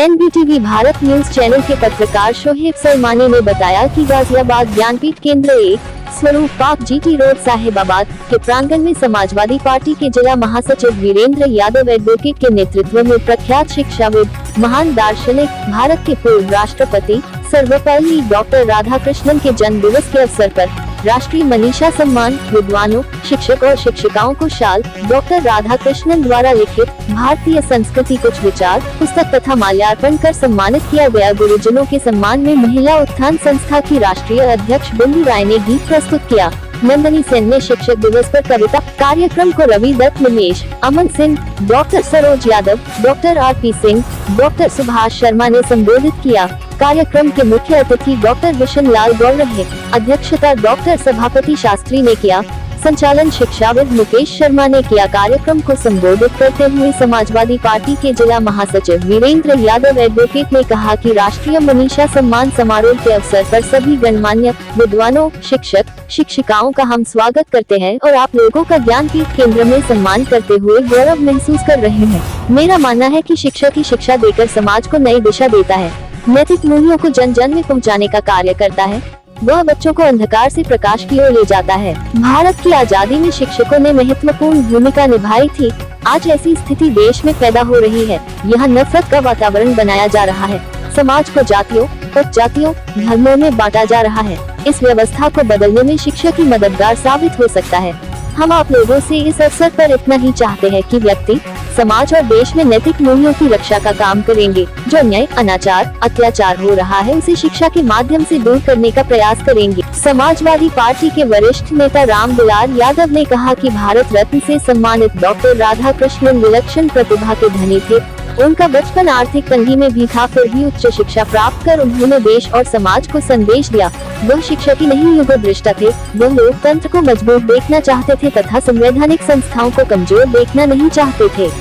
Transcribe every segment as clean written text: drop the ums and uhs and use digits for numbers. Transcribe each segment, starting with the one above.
NDTV Bharat news channel के पत्रकार शोहेब सरमानी ने बताया कि गाजियाबाद ज्ञानपीठ केंद्र 1 स्वरूप पार्क जीटी रोड साहिबाबाद के प्रांगण में समाजवादी पार्टी के जिला महासचिव वीरेंद्र यादव एडवोकेट के नेतृत्व में प्रख्यात शिक्षाविद, महान दार्शनिक, भारत के पूर्व राष्ट्रपति सर्वपल्ली डॉक्टर राधाकृष्णन के जन्म दिवस के अवसर पर राष्ट्रीय मनीषा सम्मान विद्वानों, शिक्षक और शिक्षिकाओं को शाल, डॉक्टर राधाकृष्णन द्वारा लिखित भारतीय संस्कृति कुछ विचार पुस्तक तथा माल्यार्पण कर सम्मानित किया गया। गुरुजनों के सम्मान में महिला उत्थान संस्था की राष्ट्रीय अध्यक्ष बिंदु राय ने गीत प्रस्तुत किया। नंदनी सेन ने शिक्षक दिवस पर कविता कार्यक्रम को Ravi Dutt, Manish, Aman Singh, doctor Saroj Yadav, doctor RP Singh, doctor Subhash Sharma ने संबोधित किया। कार्यक्रम के मुख्य अतिथि डॉक्टर विशन लाल गौड़ रहे। अध्यक्षता डॉक्टर सभापति शास्त्री ने किया। संचालन शिक्षाविद मुकेश शर्मा ने किया। कार्यक्रम को संबोधित करते हुए समाजवादी पार्टी के जिला महासचिव वीरेंद्र यादव एडवोकेट ने कहा कि राष्ट्रीय मनीषा सम्मान समारोह के अवसर पर सभी गणमान्य विद्वानों, शिक्षक, शिक्षिकाओं का हम स्वागत करते हैं और आप लोगों का ज्ञानपीठ केंद्र में सम्मान करते हुए गौरव महसूस कर रहे हैं। मेरा मानना है कि शिक्षक ही शिक्षा देकर समाज को नई दिशा देता है, नैतिक मूल्यों को जन जन में पहुंचाने का कार्य करता है, वह बच्चों को अंधकार से प्रकाश की ओर ले जाता है। भारत की आजादी में शिक्षकों ने महत्वपूर्ण भूमिका निभाई थी। आज ऐसी स्थिति देश में पैदा हो रही है। यहाँ नफरत का वातावरण बनाया जा रहा है। समाज को जातियों, उपजातियों, धर्मों में बांटा जा रहा है। इस व्यवस्था को बदलने में शिक्षक ही मददगार साबित हो सकता है। हम आप लोगों से इस अवसर पर इतना ही चाहते हैं कि व्यक्ति, समाज और देश में नैतिक मूल्यों की रक्षा का काम करेंगे। जो अन्याय, अनाचार, अत्याचार हो रहा है उसे शिक्षा के माध्यम से दूर करने का प्रयास करेंगे। समाजवादी पार्टी के वरिष्ठ नेता रामविलास यादव ने कहा कि भारत रत्न से सम्मानित डॉक्टर राधाकृष्णन विलक्षण प्रतिभा के धनी थे। उनका बचपन आर्थिक तंगी में भी था, फिर भी उच्च शिक्षा प्राप्त कर उन्होंने देश और समाज को संदेश दिया। वह शिक्षक ही नहीं युगदृष्टा थे। वह लोकतंत्र को मजबूत देखना चाहते थे तथा संवैधानिक संस्थाओं को कमजोर देखना नहीं चाहते थे।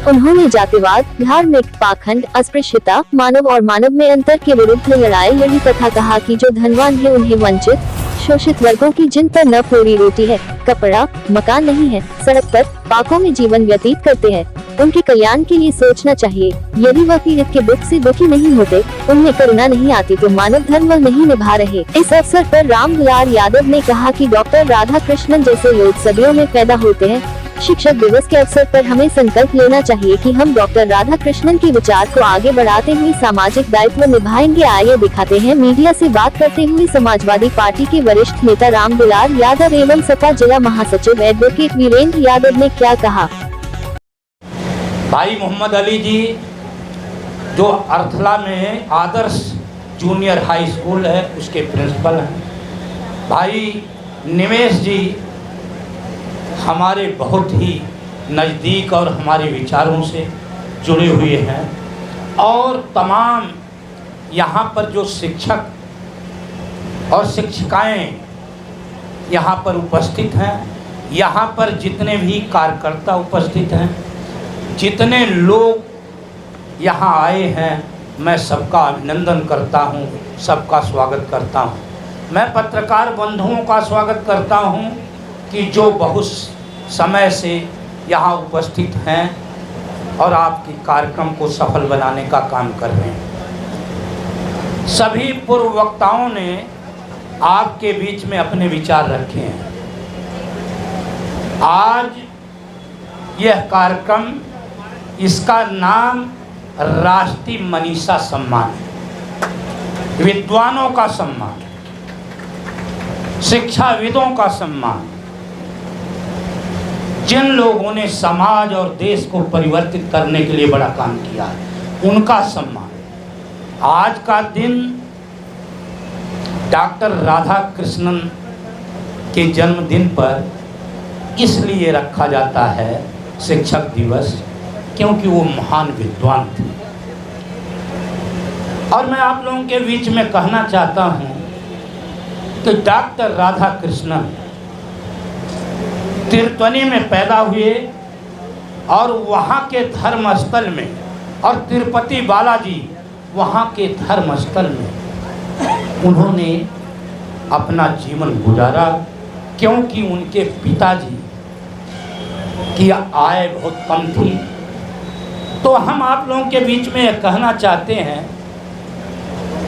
उन्होंने जातिवाद, धार्मिक पाखंड, अस्पृश्यता, मानव और मानव में अंतर के विरुद्ध लड़ाई लड़ी तथा कहा कि जो धनवान है उन्हें वंचित, शोषित वर्गों की जिन पर न पूरी रोटी है, कपड़ा, मकान नहीं है, सड़क पर पाकों में जीवन व्यतीत करते हैं, उनके कल्याण के लिए सोचना चाहिए। यदि वह पीड़ित के दुख से दुखी नहीं होते, उनमें करुणा नहीं आती तो मानव धर्म वह नहीं निभा रहे। इस अवसर पर रामविलास यादव ने कहा कि डॉक्टर राधाकृष्णन जैसे लोग सदियों में पैदा होते हैं। शिक्षक दिवस के अवसर पर हमें संकल्प लेना चाहिए कि हम डॉक्टर राधाकृष्णन के विचार को आगे बढ़ाते हुए सामाजिक दायित्व निभाएंगे। आइए दिखाते हैं मीडिया से बात करते हुए समाजवादी पार्टी के वरिष्ठ नेता रामविलास यादव एवं सपा जिला महासचिव एडवोकेट वीरेंद्र यादव ने क्या कहा। भाई मोहम्मद अली जी जो अर्थला में आदर्श जूनियर हाई स्कूल है उसके प्रिंसिपल हैं। भाई निमेश जी हमारे बहुत ही नज़दीक और हमारे विचारों से जुड़े हुए हैं और तमाम यहाँ पर जो शिक्षक और शिक्षिकाएं यहाँ पर उपस्थित हैं, यहाँ पर जितने भी कार्यकर्ता उपस्थित हैं, जितने लोग यहाँ आए हैं, मैं सबका अभिनंदन करता हूँ, सबका स्वागत करता हूँ। मैं पत्रकार बंधुओं का स्वागत करता हूँ कि जो बहुत समय से यहाँ उपस्थित हैं और आपके कार्यक्रम को सफल बनाने का काम कर रहे हैं। सभी पूर्व वक्ताओं ने आपके बीच में अपने विचार रखे हैं। आज यह कार्यक्रम, इसका नाम राष्ट्रीय मनीषा सम्मान है। विद्वानों का सम्मान, शिक्षाविदों का सम्मान, जिन लोगों ने समाज और देश को परिवर्तित करने के लिए बड़ा काम किया है, उनका सम्मान। आज का दिन डॉक्टर राधाकृष्णन के जन्मदिन पर इसलिए रखा जाता है शिक्षक दिवस, क्योंकि वो महान विद्वान थे। और मैं आप लोगों के बीच में कहना चाहता हूँ कि डॉक्टर राधाकृष्णन तिरतनी में पैदा हुए और वहाँ के धर्मस्थल में, और तिरुपति बालाजी वहाँ के धर्मस्थल में उन्होंने अपना जीवन गुजारा, क्योंकि उनके पिताजी की आय बहुत कम थी तो हम आप लोगों के बीच में यह कहना चाहते हैं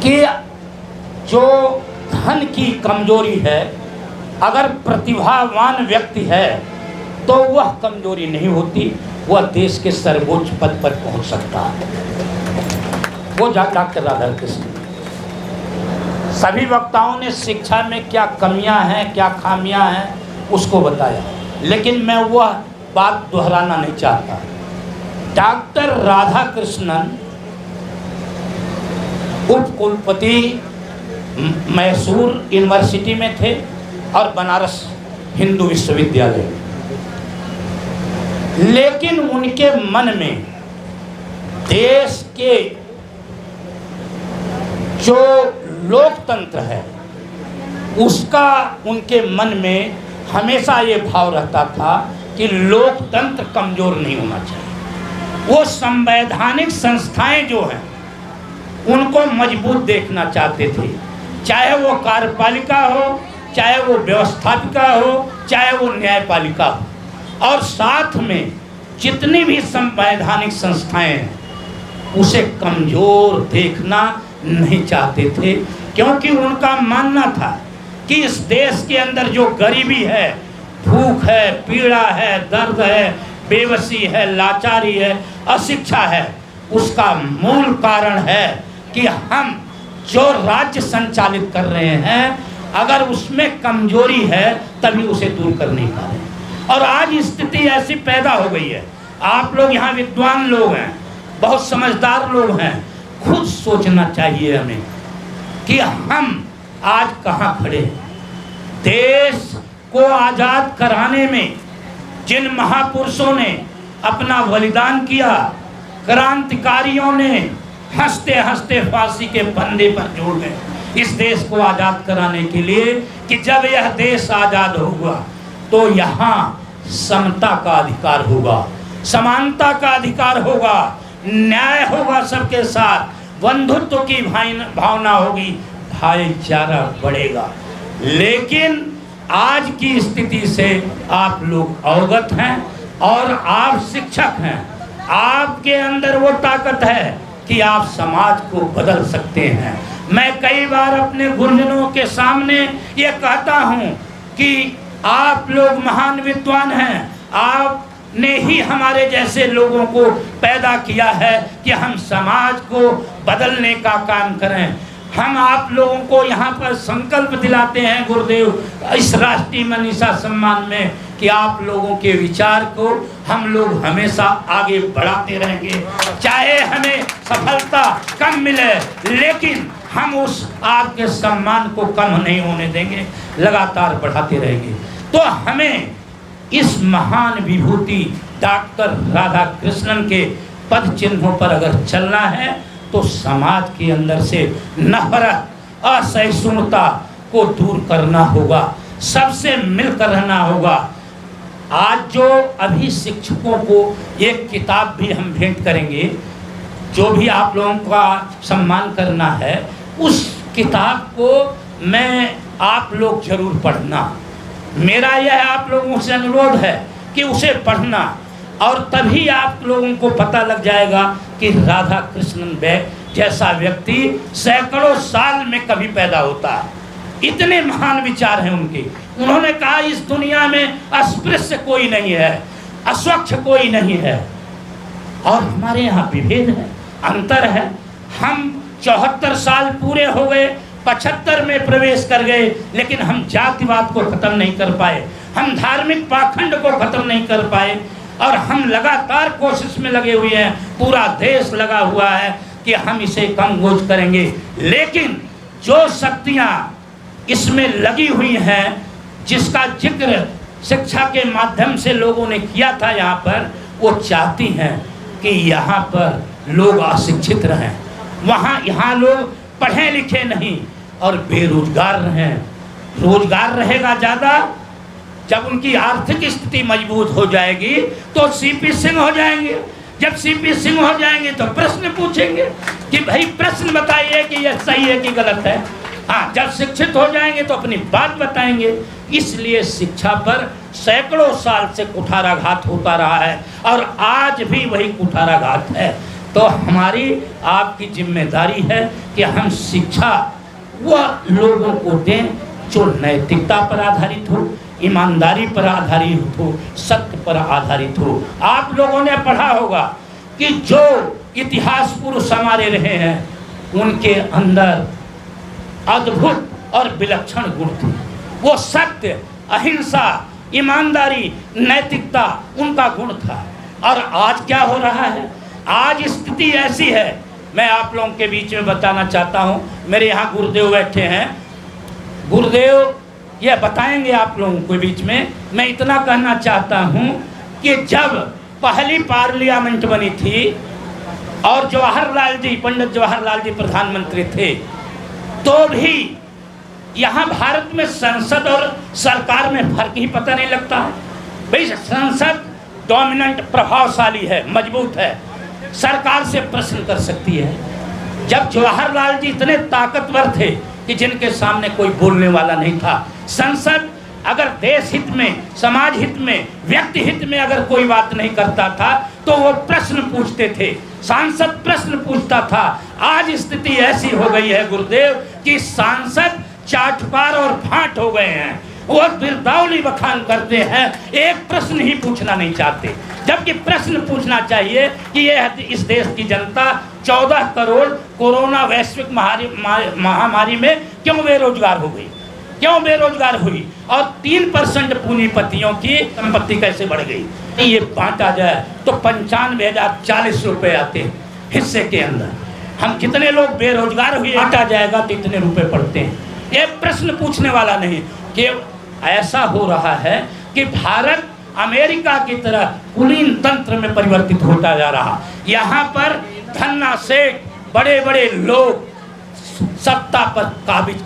कि जो धन की कमजोरी है, अगर प्रतिभावान व्यक्ति है तो वह कमजोरी नहीं होती, वह देश के सर्वोच्च पद पर पहुंच सकता है। वो डॉक्टर राधाकृष्णन। सभी वक्ताओं ने शिक्षा में क्या कमियां हैं, क्या खामियां हैं, उसको बताया, लेकिन मैं वह बात दोहराना नहीं चाहता। डॉक्टर राधाकृष्णन उप कुलपति मैसूर यूनिवर्सिटी में थे और बनारस हिंदू विश्वविद्यालय में, लेकिन उनके मन में देश के जो लोकतंत्र है उसका उनके मन में हमेशा ये भाव रहता था कि लोकतंत्र कमजोर नहीं होना चाहिए। वो संवैधानिक संस्थाएं जो हैं उनको मजबूत देखना चाहते थे, चाहे वो कार्यपालिका हो, चाहे वो व्यवस्थापिका हो, चाहे वो न्यायपालिका हो, और साथ में जितनी भी संवैधानिक संस्थाएं हैं उसे कमजोर देखना नहीं चाहते थे, क्योंकि उनका मानना था कि इस देश के अंदर जो गरीबी है, भूख है, पीड़ा है, दर्द है, बेबसी है, लाचारी है, अशिक्षा है, उसका मूल कारण है कि हम जो राज्य संचालित कर रहे हैं अगर उसमें कमजोरी है तभी उसे दूर कर नहीं पा रहे। और आज स्थिति ऐसी पैदा हो गई है, आप लोग यहाँ विद्वान लोग हैं, बहुत समझदार लोग हैं, खुद सोचना चाहिए हमें कि हम आज कहाँ खड़े हैं। देश को आज़ाद कराने में जिन महापुरुषों ने अपना बलिदान किया, क्रांतिकारियों ने हंसते हंसते फांसी के फंदे पर जोड़ गए इस देश को आज़ाद कराने के लिए कि जब यह देश आज़ाद होगा तो यहाँ समता का अधिकार होगा, समानता का अधिकार होगा, न्याय होगा सबके साथ, बंधुत्व की भावना होगी, भाईचारा बढ़ेगा। लेकिन आज की स्थिति से आप लोग अवगत हैं और आप शिक्षक हैं, आपके अंदर वो ताकत है कि आप समाज को बदल सकते हैं। मैं कई बार अपने गुरुजनों के सामने ये कहता हूँ कि आप लोग महान विद्वान हैं, आपने ही हमारे जैसे लोगों को पैदा किया है कि हम समाज को बदलने का काम करें। हम आप लोगों को यहाँ पर संकल्प दिलाते हैं गुरुदेव इस राष्ट्रीय मनीषा सम्मान में कि आप लोगों के विचार को हम लोग हमेशा आगे बढ़ाते रहेंगे, चाहे हमें सफलता कम मिले लेकिन हम उस आपके सम्मान को कम नहीं होने देंगे, लगातार बढ़ाते रहेंगे। तो हमें इस महान विभूति डॉक्टर राधाकृष्णन के पद चिन्हों पर अगर चलना है तो समाज के अंदर से नफरत, असहिष्णुता को दूर करना होगा, सबसे मिलकर रहना होगा। आज जो अभी शिक्षकों को एक किताब भी हम भेंट करेंगे, जो भी आप लोगों का सम्मान करना है, उस किताब को मैं आप लोग जरूर पढ़ना। मेरा यह आप लोगों से अनुरोध है कि उसे पढ़ना, और तभी आप लोगों को पता लग जाएगा कि राधा कृष्णन जैसा व्यक्ति सैकड़ों साल में कभी पैदा होता है। इतने महान विचार हैं उनके। उन्होंने कहा इस दुनिया में अस्पृश्य कोई नहीं है, अस्वच्छ कोई नहीं है, और हमारे यहाँ विभेद है, अंतर है। हम 74 साल पूरे हो गए, 75 में प्रवेश कर गए, लेकिन हम जातिवाद को खत्म नहीं कर पाए, हम धार्मिक पाखंड को खत्म नहीं कर पाए, और हम लगातार कोशिश में लगे हुए हैं, पूरा देश लगा हुआ है कि हम इसे कम गोज करेंगे। लेकिन जो शक्तियाँ इसमें लगी हुई हैं, जिसका जिक्र शिक्षा के माध्यम से लोगों ने किया था यहाँ पर, वो चाहती हैं कि यहाँ पर लोग अशिक्षित रहें, यहाँ लोग पढ़े लिखे नहीं और बेरोजगार रहें। रोजगार रहेगा ज़्यादा, जब उनकी आर्थिक स्थिति मजबूत हो जाएगी तो सीपी सिंह हो जाएंगे। जब सीपी सिंह हो जाएंगे तो प्रश्न पूछेंगे कि भाई प्रश्न बताइए कि यह सही है कि गलत है। हाँ, जब शिक्षित हो जाएंगे तो अपनी बात बताएंगे। इसलिए शिक्षा पर सैकड़ों साल से कुठाराघात होता रहा है और आज भी वही कुठाराघात है। तो हमारी आपकी जिम्मेदारी है कि हम शिक्षा वह लोगों को दें जो नैतिकता पर आधारित हो, ईमानदारी पर आधारित हो, सत्य पर आधारित हो। आप लोगों ने पढ़ा होगा कि जो इतिहास पुरुष हमारे रहे हैं उनके अंदर अद्भुत और विलक्षण गुण थे। वो सत्य, अहिंसा, ईमानदारी, नैतिकता उनका गुण था। और आज क्या हो रहा है? आज स्थिति ऐसी है, मैं आप लोगों के बीच में बताना चाहता हूँ। मेरे यहाँ गुरुदेव बैठे हैं, गुरुदेव ये बताएंगे आप लोगों के बीच में। मैं इतना कहना चाहता हूँ कि जब पहली पार्लियामेंट बनी थी और जवाहरलाल जी, पंडित जवाहरलाल जी प्रधानमंत्री थे, तो भी यहाँ भारत में संसद और सरकार में फर्क ही पता नहीं लगता है। भाई संसद डोमिनेंट, प्रभावशाली है, मजबूत है, सरकार से प्रश्न कर सकती है। जब जवाहरलाल जी इतने ताकतवर थे कि जिनके सामने कोई बोलने वाला नहीं था, संसद अगर देश हित में, समाज हित में, व्यक्ति हित में अगर कोई बात नहीं करता था तो वो प्रश्न पूछते थे, सांसद प्रश्न पूछता था। आज स्थिति ऐसी हो गई है गुरुदेव कि सांसद चाटुकार और फाट हो गए हैं। वो बिरदावली बखान करते हैं, एक प्रश्न ही पूछना नहीं चाहते, जबकि प्रश्न पूछना चाहिए कि ये इस देश की जनता 14 करोड़ कोरोना वैश्विक महामारी में क्यों बेरोजगार हो गई, क्यों बेरोजगार हुई, और 3% पूंजीपतियों की संपत्ति कैसे बढ़ गई। ये बांटा जाए तो 95,040 रुपए आते हैं हिस्से के अंदर। हम कितने लोग बेरोजगार हुए, बांटा जाएगा तो इतने रुपए पड़ते हैं। ये प्रश्न पूछने वाला नहीं। कि ऐसा हो रहा है कि भारत अमेरिका की तरह कुलीन तंत्र में परिवर्तित होता जा रहा। यहाँ पर धन्ना सेठ, बड़े बड़े लोग सत्ता पर काबिज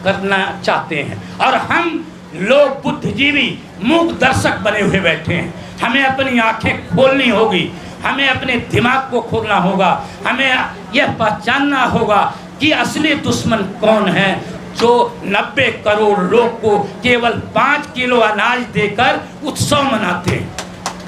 करना चाहते हैं और हम लोग बुद्धिजीवी मूक दर्शक बने हुए बैठे हैं। हमें अपनी आंखें खोलनी होगी, हमें अपने दिमाग को खोलना होगा, हमें यह पहचानना होगा कि असली दुश्मन कौन है, जो 90 करोड़ लोग को केवल 5 किलो अनाज देकर उत्सव मनाते हैं।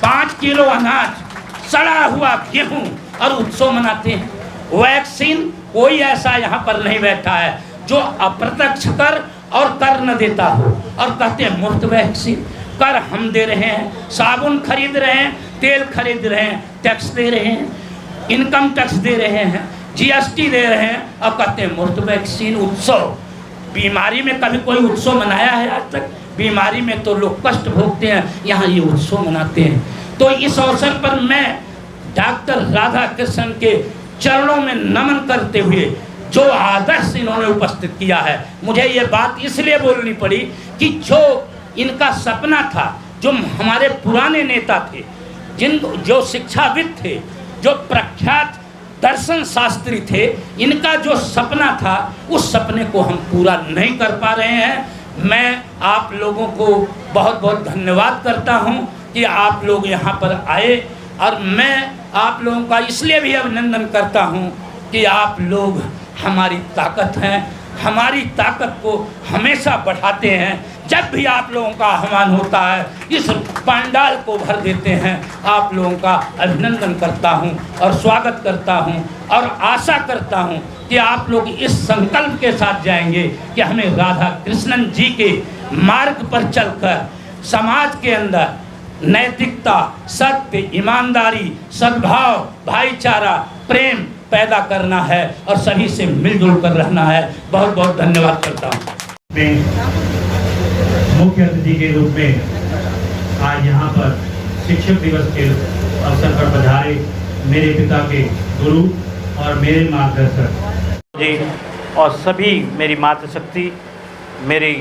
5 किलो अनाज, सड़ा हुआ गेहूं और उत्सव मनाते हैं। वैक्सीन कोई ऐसा यहाँ पर नहीं बैठा है जो अप्रत्यक्ष कर और कर न देता हो और कहते हैं मुफ्त वैक्सीन। कर हम दे रहे हैं, साबुन खरीद रहे हैं, तेल खरीद रहे हैं, टैक्स दे रहे हैं, इनकम टैक्स दे रहे हैं, जीएसटी दे रहे हैं और कहते हैं मुफ्त वैक्सीन। उत्सव, बीमारी में कभी कोई उत्सव मनाया है आज तक? बीमारी में तो लोग कष्ट भोगते हैं, यहाँ ये उत्सव मनाते हैं। तो इस अवसर पर मैं डॉक्टर राधा कृष्ण के चरणों में नमन करते हुए जो आदर्श इन्होंने उपस्थित किया है, मुझे ये बात इसलिए बोलनी पड़ी कि जो इनका सपना था, जो हमारे पुराने नेता थे, जो शिक्षाविद थे, जो प्रख्यात दर्शन शास्त्री थे, इनका जो सपना था उस सपने को हम पूरा नहीं कर पा रहे हैं। मैं आप लोगों को बहुत बहुत धन्यवाद करता हूं कि आप लोग यहाँ पर आए और मैं आप लोगों का इसलिए भी अभिनंदन करता हूं कि आप लोग हमारी ताकत हैं, हमारी ताकत को हमेशा बढ़ाते हैं। जब भी आप लोगों का आह्वान होता है इस पंडाल को भर देते हैं। आप लोगों का अभिनंदन करता हूं और स्वागत करता हूं और आशा करता हूं कि आप लोग इस संकल्प के साथ जाएंगे कि हमें राधा कृष्णन जी के मार्ग पर चलकर समाज के अंदर नैतिकता, सत्य, ईमानदारी, सद्भाव, भाईचारा, प्रेम पैदा करना है और सभी से मिलजुल कर रहना है। बहुत बहुत धन्यवाद करता हूँ। मुख्य अतिथि के रूप में आज यहाँ पर शिक्षक दिवस के अवसर पर पधारे मेरे पिता के गुरु और मेरे मार्गदर्शक जी और सभी मेरी मातृशक्ति, मेरी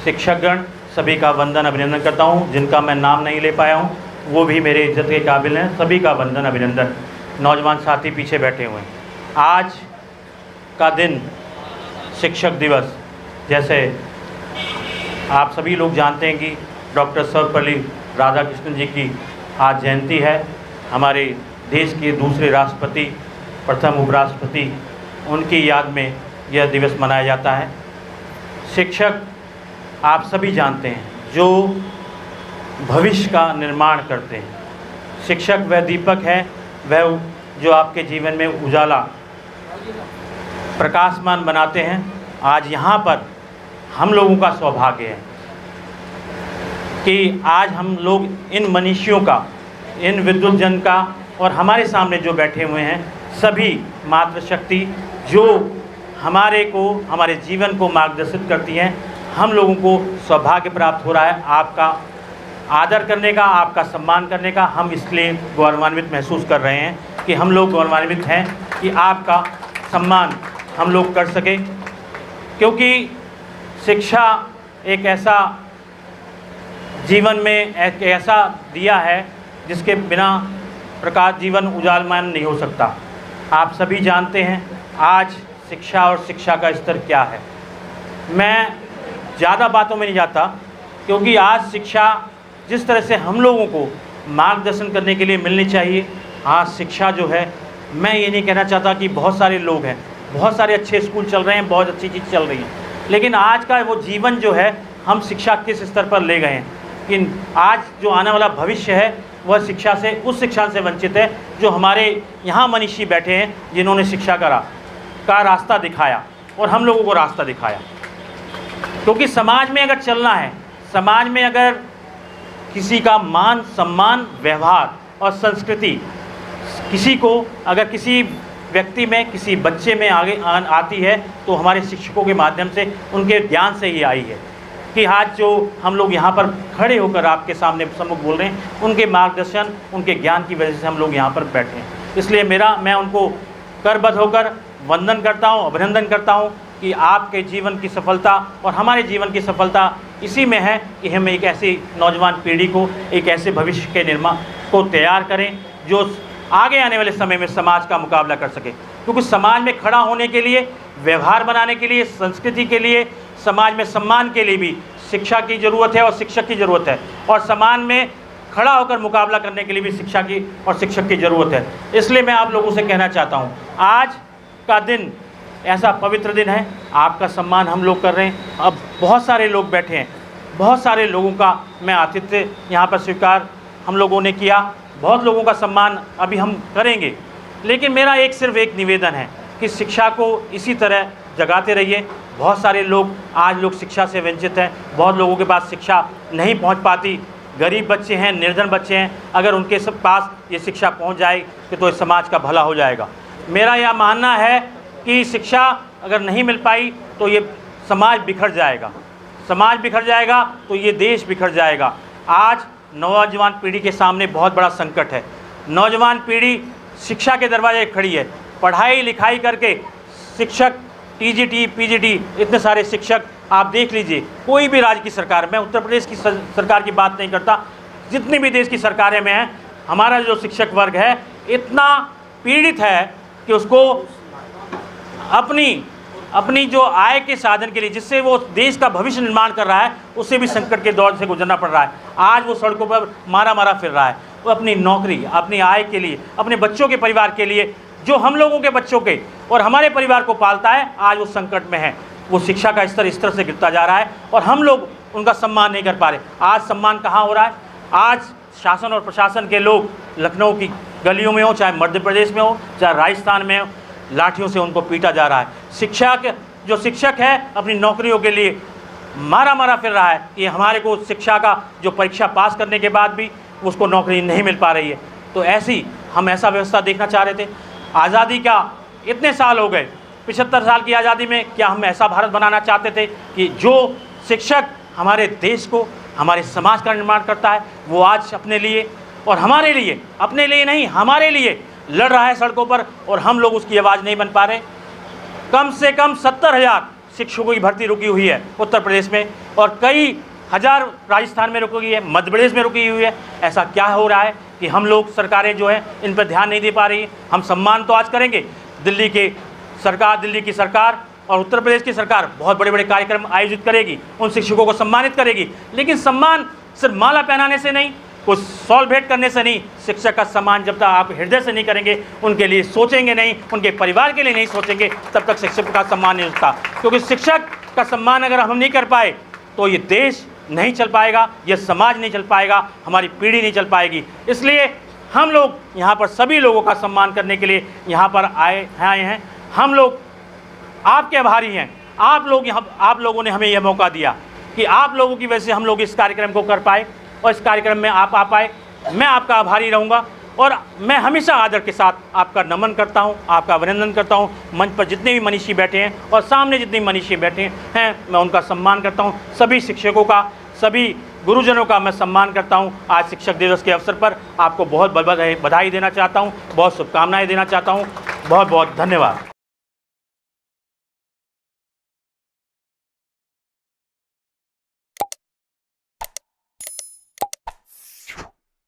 शिक्षकगण, सभी का वंदन अभिनंदन करता हूँ। जिनका मैं नाम नहीं ले पाया हूँ वो भी मेरे इज्जत के काबिल हैं, सभी का वंदन अभिनंदन। नौजवान साथी पीछे बैठे हुए हैं। आज का दिन शिक्षक दिवस, जैसे आप सभी लोग जानते हैं कि डॉक्टर सर्वपल्ली राधाकृष्णन जी की आज जयंती है। हमारे देश के दूसरे राष्ट्रपति, प्रथम उपराष्ट्रपति, उनकी याद में यह दिवस मनाया जाता है। शिक्षक आप सभी जानते हैं जो भविष्य का निर्माण करते हैं। शिक्षक वह दीपक है, वह जो आपके जीवन में उजाला प्रकाशमान बनाते हैं। आज यहाँ पर हम लोगों का सौभाग्य है कि आज हम लोग इन मनीषियों का, इन विद्युत जन का और हमारे सामने जो बैठे हुए हैं सभी मातृशक्ति जो हमारे जीवन को मार्गदर्शित करती हैं, हम लोगों को सौभाग्य प्राप्त हो रहा है आपका आदर करने का, आपका सम्मान करने का। हम इसलिए गौरवान्वित महसूस कर रहे हैं कि हम लोग गौरवान्वित हैं कि आपका सम्मान हम लोग कर सके, क्योंकि शिक्षा एक ऐसा जीवन में एक ऐसा दिया है जिसके बिना प्रकाश जीवन उजालमान नहीं हो सकता। आप सभी जानते हैं आज शिक्षा और शिक्षा का स्तर क्या है। मैं ज़्यादा बातों में नहीं जाता, क्योंकि आज शिक्षा जिस तरह से हम लोगों को मार्गदर्शन करने के लिए मिलनी चाहिए, आज शिक्षा जो है, मैं ये नहीं कहना चाहता कि बहुत सारे लोग हैं, बहुत सारे अच्छे स्कूल चल रहे हैं, बहुत अच्छी चीज़ चल रही है, लेकिन आज का वो जीवन जो है हम शिक्षा किस स्तर पर ले गए हैं कि आज जो आने वाला भविष्य है वह शिक्षा से, उस शिक्षा से वंचित है जो हमारे यहाँ मनीषी बैठे हैं, जिन्होंने शिक्षा का रास्ता दिखाया और हम लोगों को रास्ता दिखाया। क्योंकि समाज में अगर चलना है, समाज में अगर किसी का मान सम्मान व्यवहार और संस्कृति किसी को अगर किसी व्यक्ति में, किसी बच्चे में आगे आती है तो हमारे शिक्षकों के माध्यम से, उनके ज्ञान से ही आई है कि आज जो हम लोग यहाँ पर खड़े होकर आपके सामने सम्मुख बोल रहे हैं, उनके मार्गदर्शन, उनके ज्ञान की वजह से हम लोग यहाँ पर बैठे हैं। इसलिए मैं उनको करबद्ध होकर वंदन करता हूँ, अभिनंदन करता हूँ कि आपके जीवन की सफलता और हमारे जीवन की सफलता इसी में है कि हम एक ऐसी नौजवान पीढ़ी को, एक ऐसे भविष्य के निर्माण को तैयार करें जो आगे आने वाले समय में समाज का मुकाबला कर सके। क्योंकि समाज में खड़ा होने के लिए, व्यवहार बनाने के लिए, संस्कृति के लिए, समाज में सम्मान के लिए भी शिक्षा की ज़रूरत है और शिक्षक की ज़रूरत है, और समाज में खड़ा होकर मुकाबला करने के लिए भी शिक्षा की और शिक्षक की ज़रूरत है। इसलिए मैं आप लोगों से कहना चाहता हूँ, आज का दिन ऐसा पवित्र दिन है, आपका सम्मान हम लोग कर रहे हैं। अब बहुत सारे लोग बैठे हैं, बहुत सारे लोगों का मैं आतिथ्य यहाँ पर स्वीकार हम लोगों ने किया, बहुत लोगों का सम्मान अभी हम करेंगे, लेकिन मेरा सिर्फ एक निवेदन है कि शिक्षा को इसी तरह जगाते रहिए। बहुत सारे लोग आज शिक्षा से वंचित हैं, बहुत लोगों के पास शिक्षा नहीं पहुंच पाती, गरीब बच्चे हैं, निर्धन बच्चे हैं, अगर उनके सब पास ये शिक्षा पहुंच जाए तो इस समाज का भला हो जाएगा। मेरा यह मानना है कि शिक्षा अगर नहीं मिल पाई तो ये समाज बिखर जाएगा, समाज बिखर जाएगा तो ये देश बिखर जाएगा। आज नौजवान पीढ़ी के सामने बहुत बड़ा संकट है। नौजवान पीढ़ी शिक्षा के दरवाजे खड़ी है, पढ़ाई लिखाई करके शिक्षक टीजीटी पीजीटी इतने सारे शिक्षक आप देख लीजिए, कोई भी राज्य की सरकार, मैं उत्तर प्रदेश की सरकार की बात नहीं करता, जितनी भी देश की सरकारें में हैं, हमारा जो शिक्षक वर्ग है इतना पीड़ित है कि उसको अपनी जो आय के साधन के लिए, जिससे वो देश का भविष्य निर्माण कर रहा है, उससे भी संकट के दौर से गुजरना पड़ रहा है। आज वो सड़कों पर मारा फिर रहा है, वो अपनी नौकरी, अपनी आय के लिए, अपने बच्चों के परिवार के लिए, जो हम लोगों के बच्चों के और हमारे परिवार को पालता है, आज वो संकट में है। वो शिक्षा का स्तर इस तरह से गिरता जा रहा है और हम लोग उनका सम्मान नहीं कर पा रहे। आज सम्मान कहाँ हो रहा है? आज शासन और प्रशासन के लोग लखनऊ की गलियों में हो, चाहे मध्य प्रदेश में हो, चाहे राजस्थान में हो, लाठियों से उनको पीटा जा रहा है। जो शिक्षक है अपनी नौकरियों के लिए मारा फिर रहा है कि हमारे को शिक्षा का जो परीक्षा पास करने के बाद भी उसको नौकरी नहीं मिल पा रही है। तो हम ऐसा व्यवस्था देखना चाह रहे थे। आज़ादी का इतने साल हो गए, 75 साल की आज़ादी में क्या हम ऐसा भारत बनाना चाहते थे कि जो शिक्षक हमारे देश को, हमारे समाज का निर्माण करता है, वो आज अपने लिए और हमारे लिए, अपने लिए नहीं हमारे लिए लड़ रहा है सड़कों पर, और हम लोग उसकी आवाज़ नहीं बन पा रहे। कम से कम 70,000 शिक्षकों की भर्ती रुकी हुई है उत्तर प्रदेश में, और कई हज़ार राजस्थान में रुकी हुई है, मध्य प्रदेश में रुकी हुई है। ऐसा क्या हो रहा है कि हम लोग सरकारें जो है इन पर ध्यान नहीं दे पा रही है। हम सम्मान तो आज करेंगे, दिल्ली की सरकार और उत्तर प्रदेश की सरकार बहुत बड़े कार्यक्रम आयोजित करेगी, उन शिक्षकों को सम्मानित करेगी, लेकिन सम्मान सिर्फ माला पहनाने से नहीं, कुछ सॉल भेंट करने से नहीं। शिक्षक का सम्मान जब तक आप हृदय से नहीं करेंगे, उनके लिए सोचेंगे नहीं, उनके परिवार के लिए नहीं सोचेंगे, तब तक शिक्षक का सम्मान नहीं होता। क्योंकि शिक्षक का सम्मान अगर हम नहीं कर पाए तो ये देश नहीं चल पाएगा, ये समाज नहीं चल पाएगा, हमारी पीढ़ी नहीं चल पाएगी। इसलिए हम लोग यहाँ पर सभी लोगों का सम्मान करने के लिए यहाँ पर आए हैं। हम लोग आपके आभारी हैं। आप लोगों ने हमें यह मौका दिया कि आप लोगों की वजह से हम लोग इस कार्यक्रम को कर पाए और इस कार्यक्रम में आप आ पाए। मैं आपका आभारी रहूँगा और मैं हमेशा आदर के साथ आपका नमन करता हूँ, आपका अभिनंदन करता हूँ। मंच पर जितने भी मनीषी बैठे हैं और सामने जितने मनीषी बैठे हैं, मैं उनका सम्मान करता हूँ। सभी शिक्षकों का, सभी गुरुजनों का मैं सम्मान करता हूँ। आज शिक्षक दिवस के अवसर पर आपको बहुत बहुत बधाई देना चाहता हूँ, बहुत शुभकामनाएँ देना चाहता हूँ। बहुत बहुत धन्यवाद।